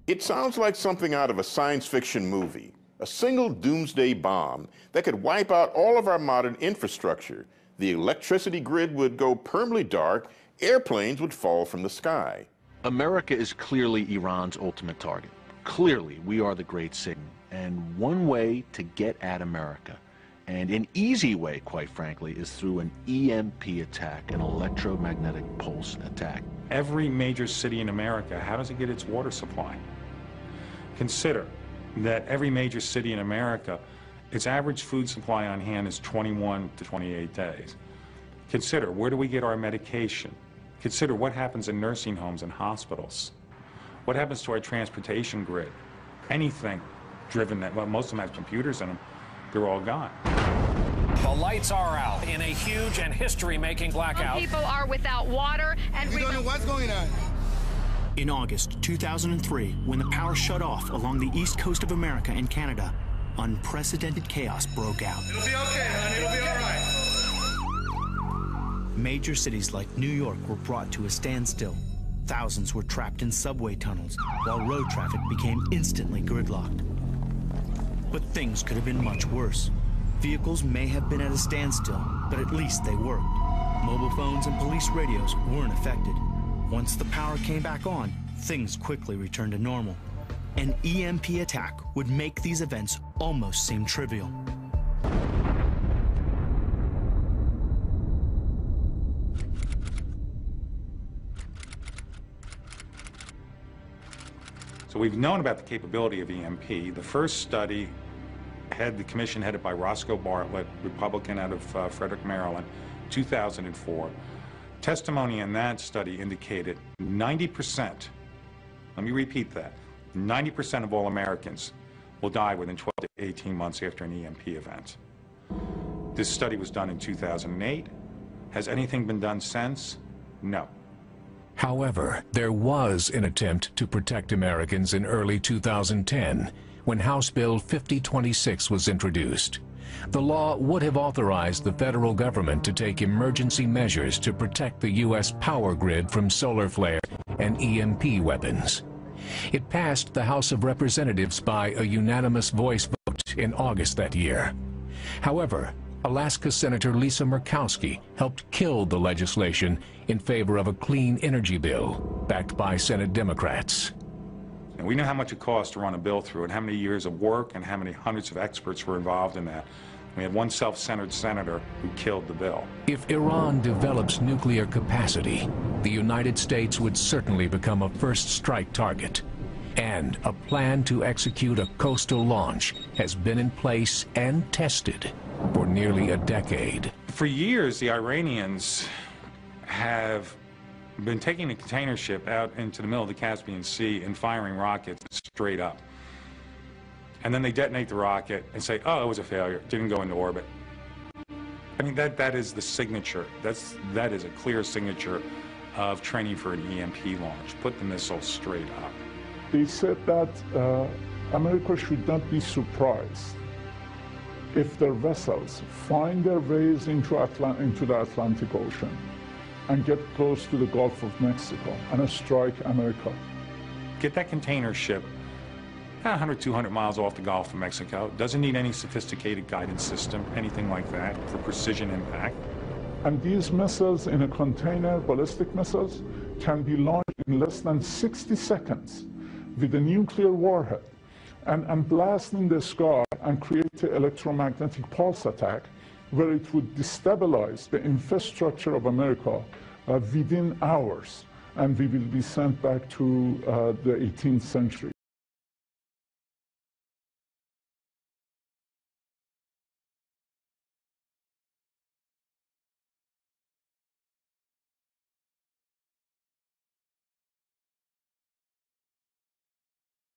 It sounds like something out of a science fiction movie. A single doomsday bomb that could wipe out all of our modern infrastructure. The electricity grid would go permanently dark, airplanes would fall from the sky. America is clearly Iran's ultimate target. Clearly, we are the great Satan. And one way to get at America, and an easy way, quite frankly, is through an EMP attack, an electromagnetic pulse attack. Every major city in America, how does it get its water supply? Consider that every major city in America, its average food supply on hand is 21 to 28 days. Consider, where do we get our medication? Consider what happens in nursing homes and hospitals. What happens to our transportation grid? Anything driven that, well, most of them have computers in them, they're all gone. The lights are out in a huge and history-making blackout. People are without water and we don't know what's going on. In August 2003, when the power shut off along the east coast of America and Canada, unprecedented chaos broke out. It'll be okay, honey. It'll be all right. Major cities like New York were brought to a standstill. Thousands were trapped in subway tunnels, while road traffic became instantly gridlocked. But things could have been much worse. Vehicles may have been at a standstill, but at least they worked. Mobile phones and police radios weren't affected. Once the power came back on, things quickly returned to normal. An EMP attack would make these events almost seem trivial. So we've known about the capability of EMP. The first study had the commission headed by Roscoe Bartlett, Republican out of Frederick, Maryland, 2004. Testimony in that study indicated 90%, let me repeat that, 90% of all Americans will die within 12 to 18 months after an EMP event. This study was done in 2008. Has anything been done since? No. However, there was an attempt to protect Americans in early 2010 when House Bill 5026 was introduced. The law would have authorized the federal government to take emergency measures to protect the U.S. power grid from solar flare and EMP weapons. It passed the House of Representatives by a unanimous voice vote in August that year. However, Alaska Senator Lisa Murkowski helped kill the legislation in favor of a clean energy bill backed by Senate Democrats. And we know how much it costs to run a bill through and how many years of work and how many hundreds of experts were involved in that. We had one self-centered senator who killed the bill. If Iran develops nuclear capacity, the United States would certainly become a first strike target. And a plan to execute a coastal launch has been in place and tested for nearly a decade. For years, the Iranians have been taking a container ship out into the middle of the Caspian Sea and firing rockets straight up. And then they detonate the rocket and say, oh, it was a failure, it didn't go into orbit. I mean, that is the signature. That is a clear signature of training for an EMP launch. Put the missile straight up. They said that America should not be surprised if their vessels find their ways into the Atlantic Ocean and get close to the Gulf of Mexico and strike America. Get that container ship 100, 200 miles off the Gulf of Mexico. Doesn't need any sophisticated guidance system, anything like that, for precision impact. And these missiles in a container, ballistic missiles, can be launched in less than 60 seconds with a nuclear warhead and blast in the sky and create an electromagnetic pulse attack where it would destabilize the infrastructure of America within hours, and we will be sent back to the 18th century.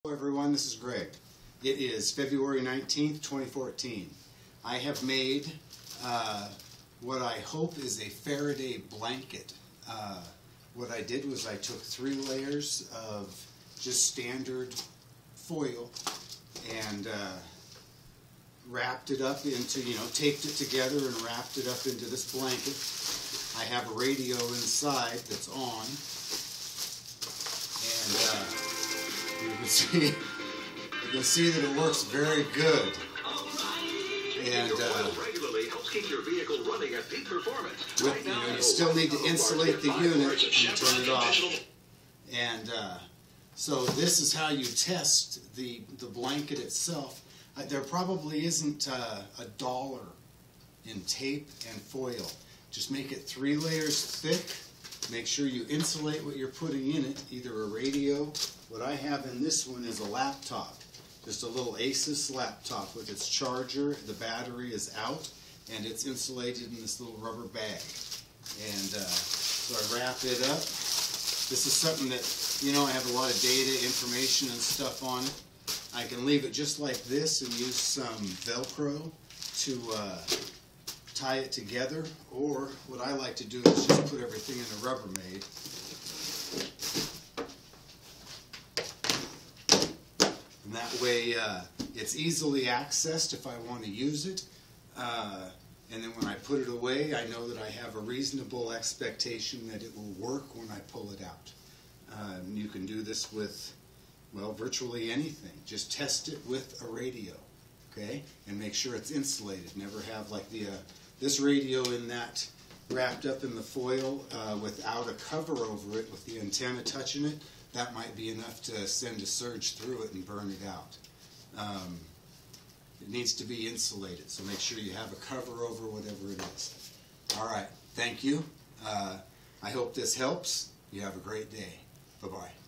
Hello everyone, this is Greg. It is February 19th, 2014. I have made what I hope is a Faraday blanket. What I did was I took 3 layers of just standard foil and wrapped it up into, taped it together and wrapped it up into this blanket. I have a radio inside that's on. And You can see that it works very good. And regularly helps keep your vehicle running at peak performance. You still need to insulate the unit and turn it off. And so this is how you test the blanket itself. There probably isn't $1 in tape and foil. Just make it 3 layers thick. Make sure you insulate what you're putting in it, either a radio. What I have in this one is a laptop. Just a little Asus laptop with its charger. The battery is out, and it's insulated in this little rubber bag. And so I wrap it up. This is something that, I have a lot of data, information, and stuff on it. I can leave it just like this and use some Velcro to tie it together. Or what I like to do is just put everything in a Rubbermaid. And that way it's easily accessed if I want to use it. And then when I put it away, I know that I have a reasonable expectation that it will work when I pull it out. You can do this with, well, virtually anything. Just test it with a radio, okay? And make sure it's insulated. Never have like this radio in that wrapped up in the foil without a cover over it with the antenna touching it. That might be enough to send a surge through it and burn it out. It needs to be insulated, so make sure you have a cover over whatever it is. All right, thank you. I hope this helps. You have a great day. Bye-bye.